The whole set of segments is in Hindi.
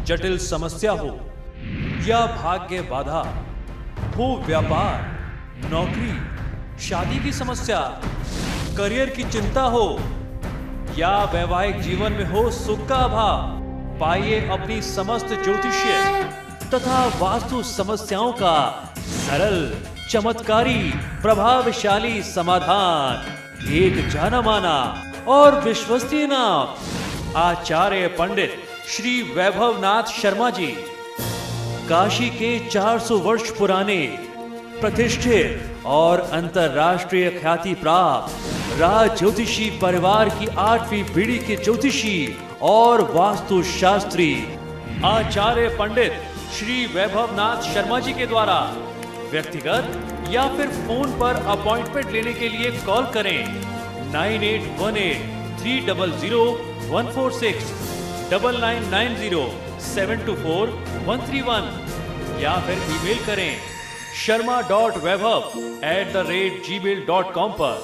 जटिल समस्या हो या भाग्य बाधा, हो व्यापार, नौकरी, शादी की समस्या, करियर की चिंता हो या वैवाहिक जीवन में हो सुख का अभाव, पाइए अपनी समस्त ज्योतिषीय तथा वास्तु समस्याओं का सरल, चमत्कारी, प्रभावशाली समाधान। एक जाना माना और विश्वसनीय नाम, आचार्य पंडित श्री वैभवनाथ शर्मा जी, काशी के 400 वर्ष पुराने प्रतिष्ठित और अंतरराष्ट्रीय ख्याति प्राप्त राज ज्योतिषी परिवार की 8वीं पीढ़ी के ज्योतिषी और वास्तु शास्त्री आचार्य पंडित श्री वैभवनाथ शर्मा जी के द्वारा व्यक्तिगत या फिर फोन पर अपॉइंटमेंट लेने के लिए कॉल करें 9818300146, 9990724131 या फिर ईमेल करें sharma.vaibhav@gmail.com पर।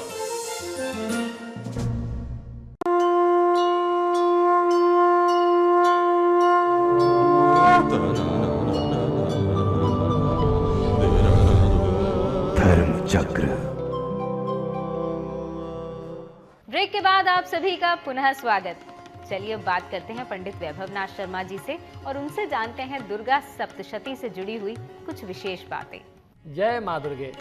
धर्मचक्र। ब्रेक के बाद आप सभी का पुनः स्वागत। चलिए बात करते हैं पंडित वैभवनाथ शर्मा जी से और उनसे जानते हैं दुर्गा सप्तशती से जुड़ी हुई कुछ विशेष बातें। जय माँ दुर्गे।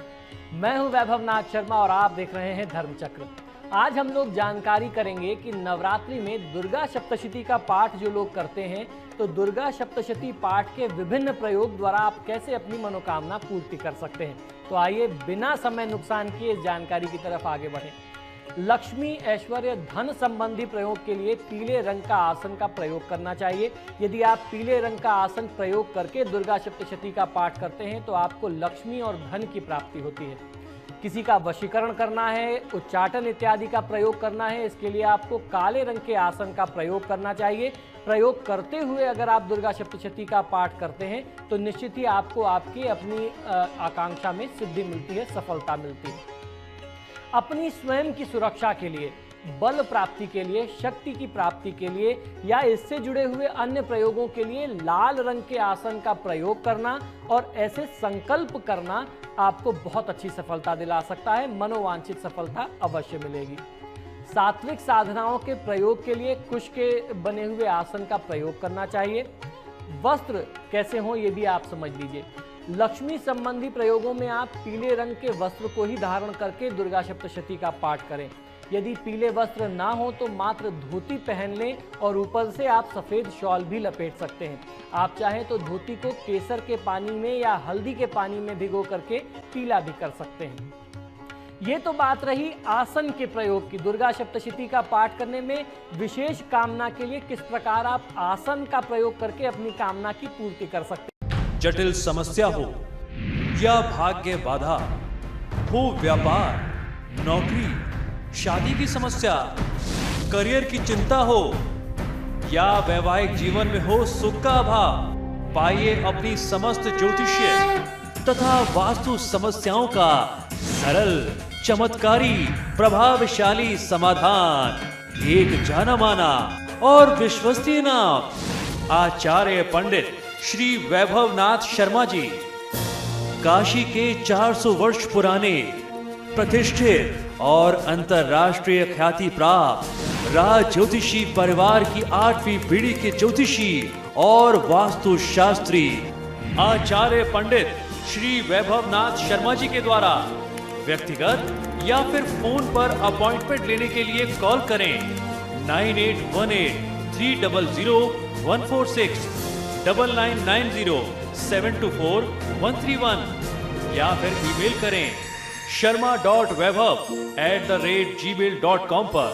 मैं हूँ वैभवनाथ शर्मा और आप देख रहे हैं धर्मचक्र। आज हम लोग जानकारी करेंगे कि नवरात्रि में दुर्गा सप्तशती का पाठ जो लोग करते हैं, तो दुर्गा सप्तशती पाठ के विभिन्न प्रयोग द्वारा आप कैसे अपनी मनोकामना पूर्ति कर सकते हैं। तो आइए बिना समय नुकसान किए इस जानकारी की तरफ आगे बढ़ें। लक्ष्मी, ऐश्वर्य, धन संबंधी प्रयोग के लिए पीले रंग का आसन का प्रयोग करना चाहिए। यदि आप पीले रंग का आसन प्रयोग करके दुर्गा सप्तशती का पाठ करते हैं तो आपको लक्ष्मी और धन की प्राप्ति होती है। किसी का वशीकरण करना है, उच्चाटन इत्यादि का प्रयोग करना है, इसके लिए आपको काले रंग के आसन का प्रयोग करना चाहिए। प्रयोग करते हुए अगर आप दुर्गा सप्तशती का पाठ करते हैं तो निश्चित ही आपको आपकी अपनी आकांक्षा में सिद्धि मिलती है, सफलता मिलती है। अपनी स्वयं की सुरक्षा के लिए, बल प्राप्ति के लिए, शक्ति की प्राप्ति के लिए या इससे जुड़े हुए अन्य प्रयोगों के लिए लाल रंग के आसन का प्रयोग करना और ऐसे संकल्प करना आपको बहुत अच्छी सफलता दिला सकता है। मनोवांछित सफलता अवश्य मिलेगी। सात्विक साधनाओं के प्रयोग के लिए कुश के बने हुए आसन का प्रयोग करना चाहिए। वस्त्र कैसे हों ये भी आप समझ लीजिए। लक्ष्मी संबंधी प्रयोगों में आप पीले रंग के वस्त्र को ही धारण करके दुर्गा सप्तशती का पाठ करें। यदि पीले वस्त्र ना हो तो मात्र धोती पहन लें और ऊपर से आप सफ़ेद शॉल भी लपेट सकते हैं। आप चाहें तो धोती को केसर के पानी में या हल्दी के पानी में भिगो करके पीला भी कर सकते हैं। ये तो बात रही आसन के प्रयोग की। दुर्गा सप्तशती का पाठ करने में विशेष कामना के लिए किस प्रकार आप आसन का प्रयोग करके अपनी कामना की पूर्ति कर सकते हैं। जटिल समस्या हो या भाग्य बाधा, हो व्यापार, नौकरी, शादी की समस्या, करियर की चिंता हो या वैवाहिक जीवन में हो सुख का अभाव, पाइए अपनी समस्त ज्योतिषीय तथा वास्तु समस्याओं का सरल, चमत्कारी, प्रभावशाली समाधान। एक जाना माना और विश्वसनीय नाम, आचार्य पंडित श्री वैभवनाथ शर्मा जी, काशी के 400 वर्ष पुराने प्रतिष्ठित और अंतरराष्ट्रीय ख्याति प्राप्त राज ज्योतिषी परिवार की 8वीं पीढ़ी के ज्योतिषी और वास्तु शास्त्री आचार्य पंडित श्री वैभवनाथ शर्मा जी के द्वारा व्यक्तिगत या फिर फोन पर अपॉइंटमेंट लेने के लिए कॉल करें 9818300146, 9990724131 या फिर ईमेल करें sharma.vaibhav@gmail.com पर।